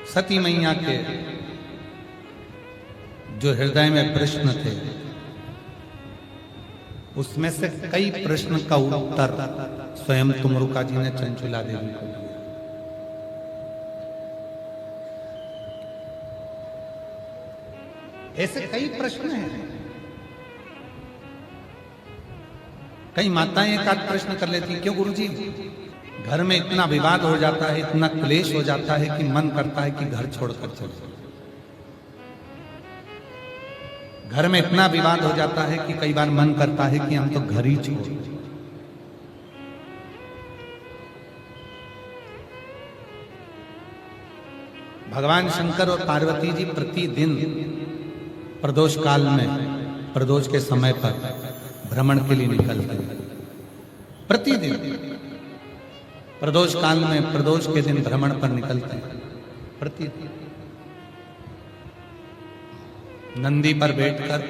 सती मैया के जो हृदय में प्रश्न थे, उसमें से कई प्रश्न का उत्तर स्वयं तुमरुका जी ने चंचुला देवी को दिया। ऐसे कई प्रश्न हैं। कई माताएं एक आध प्रश्न कर लेती, क्यों गुरुजी घर में इतना विवाद हो जाता है, इतना क्लेश हो जाता है कि मन करता है कि घर छोड़कर चले। घर में इतना विवाद हो जाता है कि कई बार मन करता है कि हम तो घर ही छोड़। भगवान शंकर और पार्वती जी प्रतिदिन प्रदोष काल में, प्रदोष के समय पर भ्रमण के लिए निकलते हैं। प्रतिदिन प्रदोष काल में, प्रदोष के दिन भ्रमण पर निकलते हैं। प्रतिदिन नंदी पर बैठकर।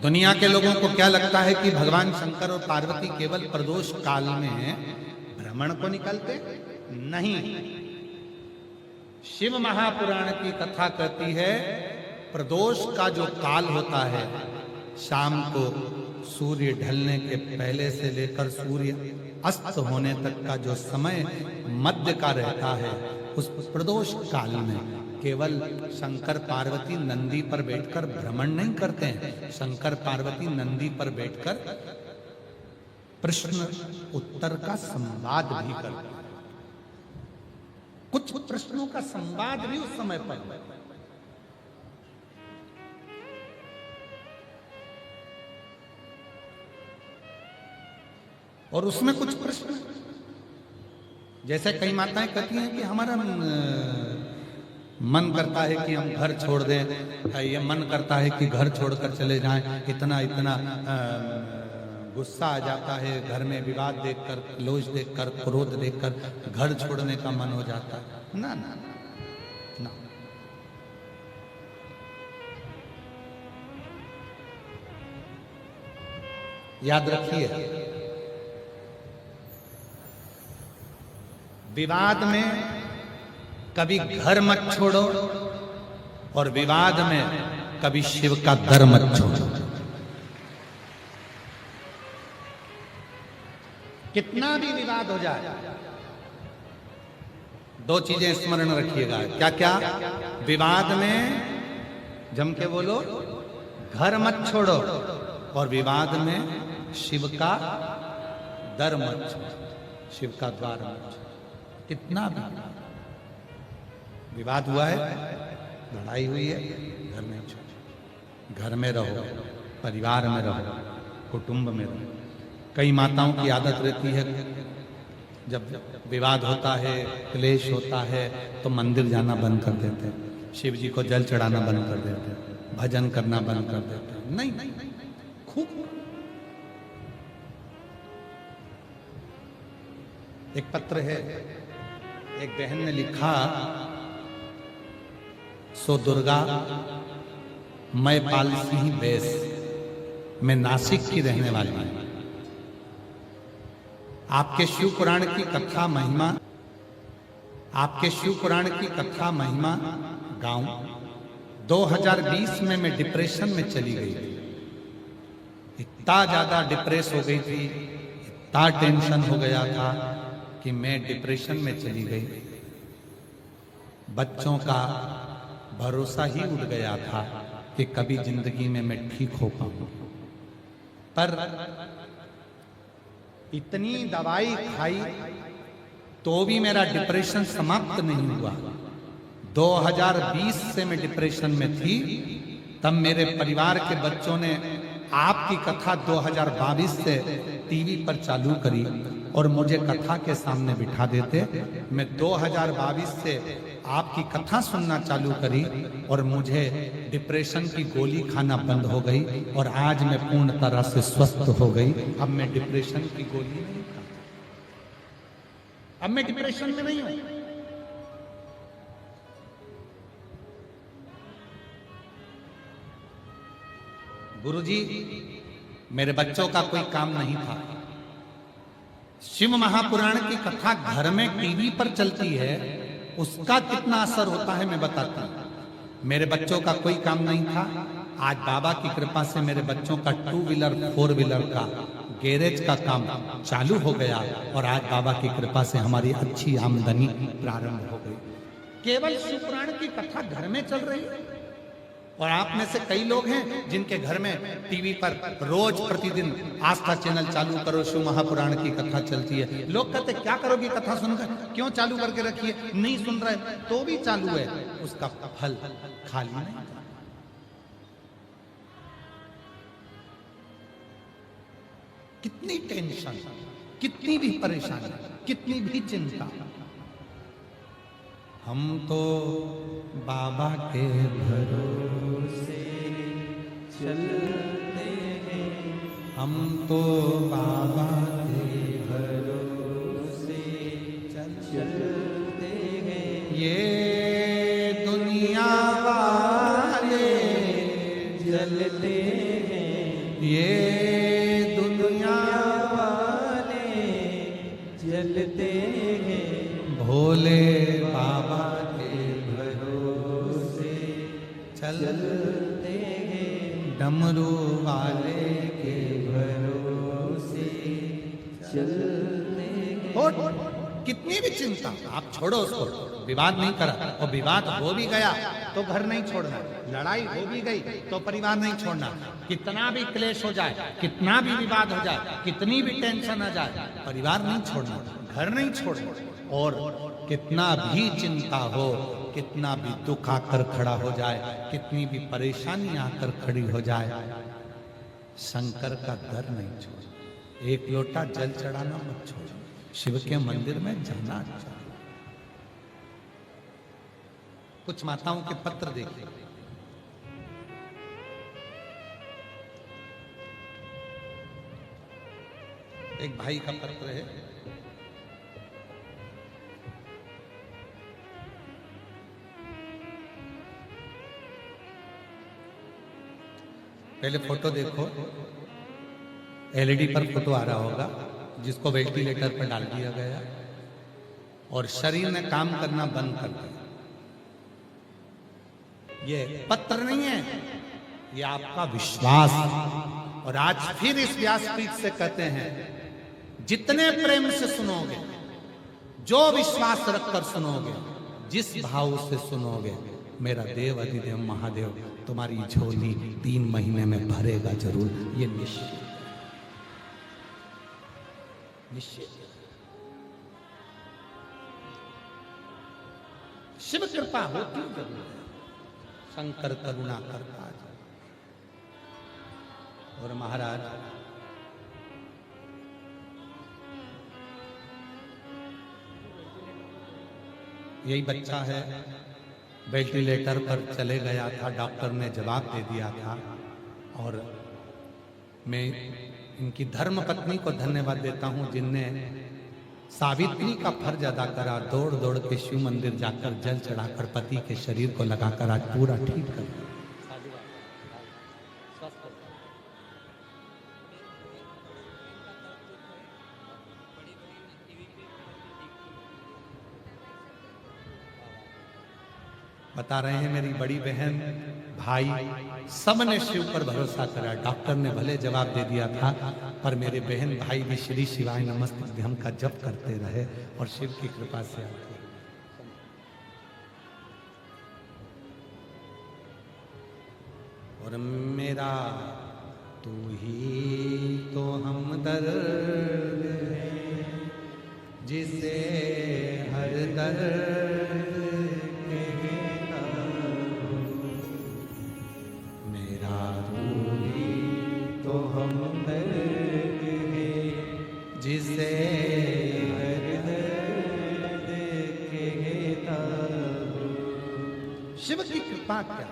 दुनिया के लोगों को क्या लगता है कि भगवान शंकर और पार्वती केवल प्रदोष काल में भ्रमण को निकलते? नहीं। शिव महापुराण की कथा कहती है, प्रदोष का जो काल होता है, शाम को सूर्य ढलने के पहले से लेकर सूर्य अस्त होने तक का जो समय मध्य का रहता है, उस प्रदोष काल में केवल शंकर पार्वती नंदी पर बैठकर भ्रमण नहीं करते हैं। शंकर पार्वती नंदी पर बैठकर प्रश्न उत्तर का संवाद भी करते हैं। कुछ प्रश्नों का संवाद भी उस समय पर। और उसमें कुछ प्रश्न, जैसे कई माताएं कहती हैं कि हमारा मन करता है कि हम घर छोड़ दें, ये मन करता है कि घर छोड़कर चले जाएं, इतना इतना गुस्सा आ जाता है, घर में विवाद देखकर, क्रोध देखकर, क्रोध देखकर घर छोड़ने का मन हो जाता है। ना ना ना, ना। याद रखिए, विवाद में कभी घर मत छोड़ो और विवाद में कभी शिव का दर मत छोड़ो। कितना भी विवाद हो जाए, दो चीजें स्मरण रखिएगा। क्या क्या? विवाद में जम के बोलो, घर मत छोड़ो, और विवाद में शिव का दर मत छोड़ो, शिव का द्वार मत छोड़ो। कितना भी विवाद हुआ है, लड़ाई हुई है, घर में छोड़ो, घर में रहो, परिवार में रहो, कुटुंब में रहो। कई माताओं की आदत रहती है, जब विवाद होता है, क्लेश होता है, तो मंदिर जाना बंद कर देते हैं, शिव जी को जल चढ़ाना बंद कर देते हैं, भजन करना बंद कर देते हैं। नहीं, खूब। एक पत्र है, एक बहन ने लिखा, सो दुर्गा मैं पालसी ही बेस, मैं नासिक की रहने वाली हूं। आपके शिव पुराण की कथा महिमा, आपके शिव पुराण की कथा महिमा गाऊं। 2020 में मैं डिप्रेशन में चली गई थी, इतना ज्यादा डिप्रेस हो गई थी, इतना टेंशन हो गया था कि मैं डिप्रेशन में चली गई। बच्चों का भरोसा ही उठ गया था कि कभी जिंदगी में मैं ठीक हो पाऊं, पर इतनी दवाई खाई तो भी मेरा डिप्रेशन समाप्त नहीं हुआ। 2020 से मैं डिप्रेशन में थी, तब मेरे परिवार के बच्चों ने आपकी कथा 2022 से टीवी पर चालू करी और मुझे कथा के सामने बिठा देते। मैं 2022 से आपकी कथा सुनना चालू करी और मुझे डिप्रेशन की गोली खाना बंद हो गई और आज मैं पूर्ण तरह से स्वस्थ हो गई। अब मैं डिप्रेशन की गोली नहीं खाता, अब मैं डिप्रेशन में नहीं हूं। गुरुजी, मेरे बच्चों का कोई काम नहीं था, शिव महापुराण की कथा घर में टीवी पर चलती है, उसका कितना असर होता है मैं बताता हूं। मेरे बच्चों का कोई काम नहीं था, आज बाबा की कृपा से मेरे बच्चों का 2 व्हीलर 4 व्हीलर का गैरेज का काम चालू हो गया और आज बाबा की कृपा से हमारी अच्छी आमदनी प्रारंभ हो गई। केवल शिव पुराण की कथा घर में चल रही है। और आप में से कई लोग हैं जिनके घर में टीवी पर रोज प्रतिदिन आस्था चैनल चालू करो, शिव महापुराण की कथा चलती है। लोग कहते क्या करोगी कथा सुनकर, क्यों चालू करके रखिए, नहीं सुन रहे तो भी चालू है, उसका फल खाली नहीं। कितनी टेंशन, कितनी भी परेशानी, कितनी भी चिंता, हम तो बाबा के भरोसे चलते हैं, हम तो बाबा के भरोसे चलते हैं। ये दुनिया वाले जलते हैं, ये दुनिया वाले जलते हैं, भोले बाबा के भरोसे चलते हैं, डमरू वाले के भरोसे चलते हैं। कितनी भी चिंता आप छोड़ो उसको, विवाद नहीं करा, और विवाद हो भी गया तो घर नहीं छोड़ना, लड़ाई हो भी गई तो परिवार नहीं छोड़ना। कितना भी क्लेश हो जाए, कितना भी विवाद हो जाए, कितनी भी टेंशन आ जाए, परिवार नहीं छोड़ना, घर नहीं छोड़ना। और कितना भी चिंता हो, कितना भी दुख आकर खड़ा हो जाए, कितनी भी परेशानी आकर खड़ी हो जाए, शंकर का दर नहीं छोड़, एक लोटा जल चढ़ाना मत छोड़, शिव के मंदिर में जाना चाहिए। कुछ माताओं के पत्र देखिए, एक भाई का पत्र है, पहले फोटो देखो, एलईडी पर फोटो आ रहा होगा जिसको वेंटिलेटर पर डाल दिया गया और शरीर ने काम करना बंद कर दिया। ये पत्र नहीं है, ये आपका विश्वास। और आज फिर इस व्यासपीठ से कहते हैं, जितने प्रेम से सुनोगे, जो विश्वास रखकर सुनोगे, जिस भाव से सुनोगे, मेरा देव अधिदेव महादेव तुम्हारी झोली 3 महीने में भरेगा जरूर, ये निश्चित निश्चित। शिव कृपा होती जरूर है, शंकर करुणा करता है। और महाराज यही बच्चा है, वेंटिलेटर पर चले गया था, डॉक्टर ने जवाब दे दिया था। और मैं इनकी धर्म पत्नी को धन्यवाद देता हूं जिनने सावित्री का फर्ज अदा करा, दौड़ दौड़ के शिव मंदिर जाकर जल चढ़ाकर पति के शरीर को लगाकर आज पूरा ठीक कर दिया। बता रहे हैं मेरी बड़ी बहन, भाई, सब ने शिव पर भरोसा करा। डॉक्टर ने भले जवाब दे दिया था, पर मेरे बहन भाई भी श्री शिवाय नमस्तुभ्यं ध्यान का जप करते रहे और शिव की कृपा से आते। और मेरा तू ही तो हमदर्द है, जिसे हर दर्द जिसे हर दर्द कहता। शिव की कृपा क्या,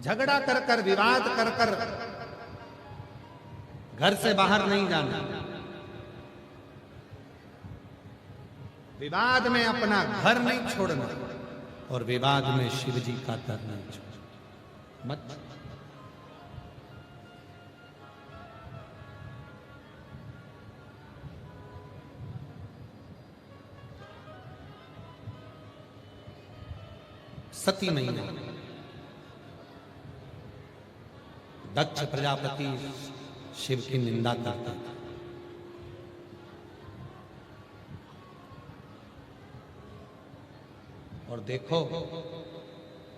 झगड़ा कर कर, विवाद कर कर घर से बाहर नहीं जाना, विवाद में अपना घर नहीं छोड़ना, और विवाद में शिव जी का दर नहीं छोड़ना। मत सती मैया। दक्ष प्रजापति शिव की निंदा करता था। और देखो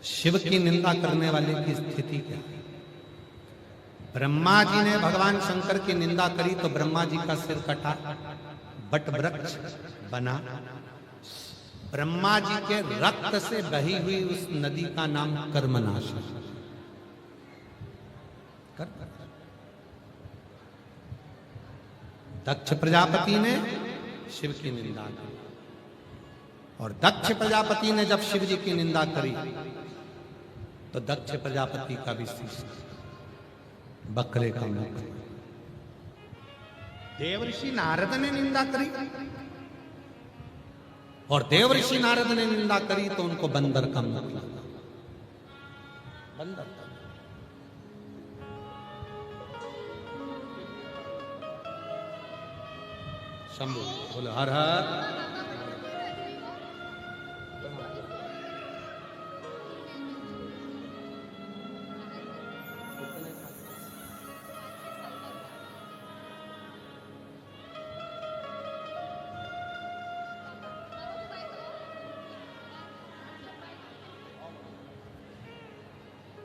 शिव की निंदा करने वाले की स्थिति क्या है। ब्रह्मा जी ने भगवान शंकर की निंदा करी तो ब्रह्मा जी का सिर कटा, बट वृक्ष बना। ब्रह्मा जी के रक्त से बही हुई उस नदी का नाम कर्मनाशा। दक्ष प्रजापति ने शिव की निंदा की, और दक्ष प्रजापति ने जब शिव जी की निंदा करी तो दक्ष प्रजापति का भी शीश बकरे का मुख। देवर्षि नारद ने निंदा करी, और देवर्षि नारद ने निंदा करी तो उनको बंदर का मुख लगा। बंदर शंभु बोलो हर हर।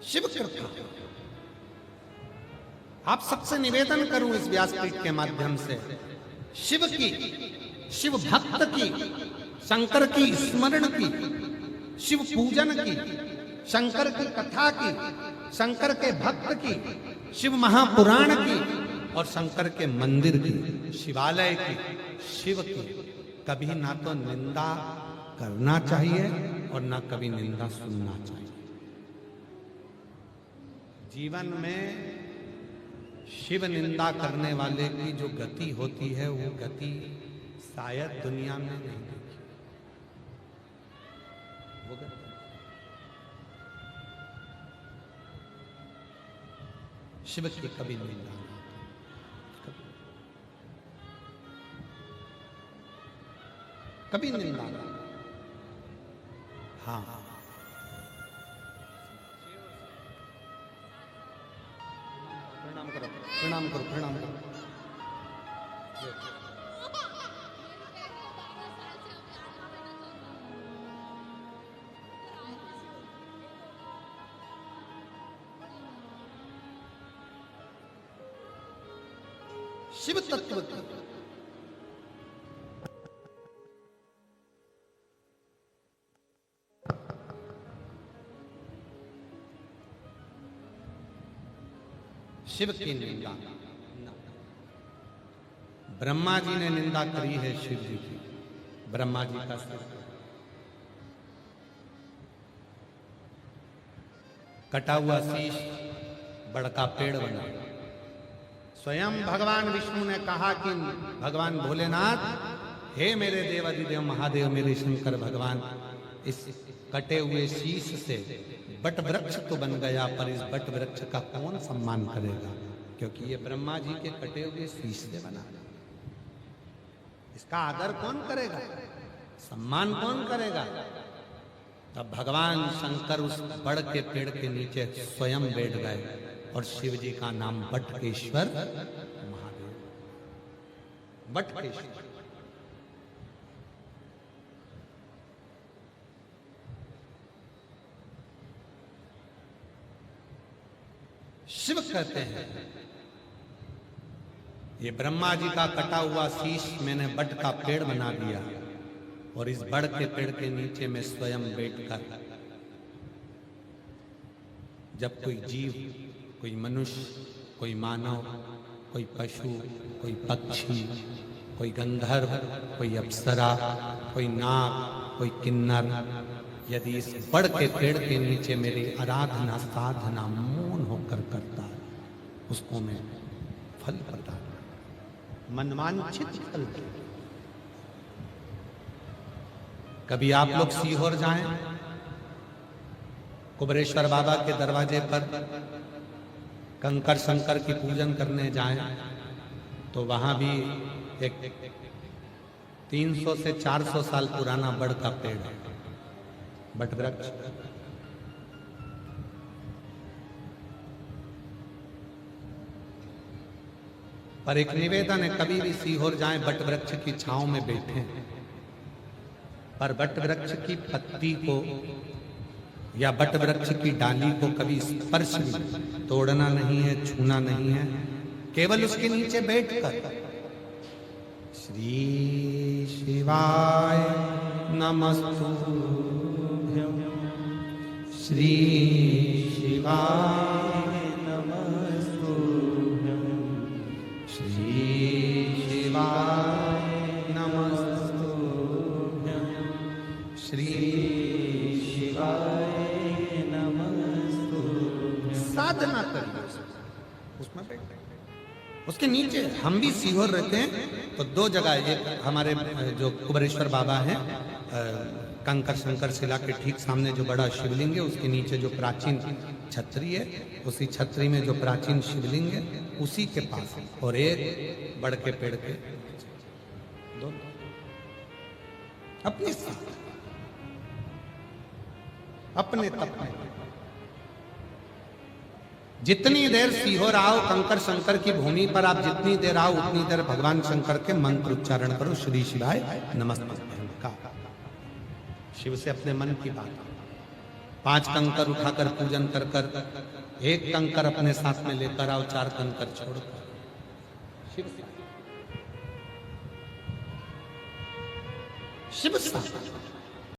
शिव कृपा। आप सबसे निवेदन करूं इस व्यासपीठ के माध्यम से, शिव की, शिव भक्त की, शंकर की स्मरण की, शिव पूजन की, शंकर की कथा की, शंकर के भक्त की, शिव महापुराण की और शंकर के मंदिर की, शिवालय की, शिव की कभी ना तो निंदा करना चाहिए और ना कभी निंदा सुनना चाहिए। जीवन में शिव निंदा करने वाले की जो गति होती है वो गति शायद दुनिया में नहीं देखी। वो गति शिव की कभी निंदा कभी निंदा। हाँ प्रणाम करो प्रणाम करो। शिव तत्व की शिव की निंदा। ब्रह्मा जी ने निंदा करी है शिव जी की, ब्रह्मा जी का सिर कटा हुआ शीश बड़का पेड़ बना। स्वयं भगवान विष्णु ने कहा कि भगवान भोलेनाथ, हे मेरे देवाधिदेव महादेव, मेरे शंकर भगवान, इस कटे हुए शीश से बट वृक्ष तो बन गया, पर इस बट वृक्ष का कौन सम्मान करेगा, क्योंकि ये ब्रह्मा जी के कटे हुए शीश से बना। इसका आदर कौन करेगा, सम्मान कौन करेगा। तब भगवान शंकर उस बड़ के पेड़ के नीचे स्वयं बैठ गए और शिव जी का नाम बटकेश्वर महादेव। बटकेश्वर शिव कहते हैं, ये ब्रह्मा जी का कटा हुआ शीश मैंने बट का पेड़ बना दिया, और इस बड़ के पेड़ के नीचे मैं स्वयं बैठकर जब कोई जीव, कोई मनुष्य, कोई मानव, कोई पशु, कोई पक्षी, कोई गंधर्व, कोई अप्सरा, कोई नाग, कोई किन्नर, यदि इस बड़ के पेड़ के नीचे मेरी आराधना साधना मौन होकर करता है, उसको मैं फल प्रदान, मनवांछित फल। कभी आप लोग सीहोर जाएं, कुबरेश्वर बाबा के दरवाजे पर कंकर शंकर की पूजन करने जाएं, तो वहां भी एक 300 से 400 साल पुराना बड़ का पेड़ है, बट वृक्ष। पर एक निवेदन है, कभी भी सीहोर जाएं बट वृक्ष की छांव में बैठें, पर बट वृक्ष की पत्ती को या बट वृक्ष की डाली को कभी स्पर्श भी तोड़ना नहीं है, छूना नहीं है, केवल उसके नीचे बैठकर श्री शिवाय नमस्तुभ्यं, श्री शिवाय नमस्तुभ्यं, श्री शिवाय नमस्तुभ्यं, श्री शिवाय नमस्तुभ्यं। साधना करिए, उसमें बैठे, उसके नीचे। हम भी सीहोर रहते हैं तो दो जगह, एक हमारे जो कुबरेश्वर बाबा हैं, कंकर शंकर शिला के ठीक सामने जो बड़ा शिवलिंग है, उसके नीचे जो प्राचीन छतरी है, उसी छतरी में जो प्राचीन शिवलिंग है उसी के पास, और एक बड़ के पेड़ के दो अपने साथ, अपने तपने। जितनी देर सीहोर आओ, कंकर शंकर की भूमि पर आप जितनी देर आओ, उतनी देर भगवान शंकर के मंत्र उच्चारण करो, श्री शिवाय नमस्तुभ्यं का। शिव से अपने मन की बात, 5 कंकर उठाकर पूजन कर कर, एक कंकर अपने साथ में लेकर आओ, 4 कंकर छोड़कर शिव शिव साधना।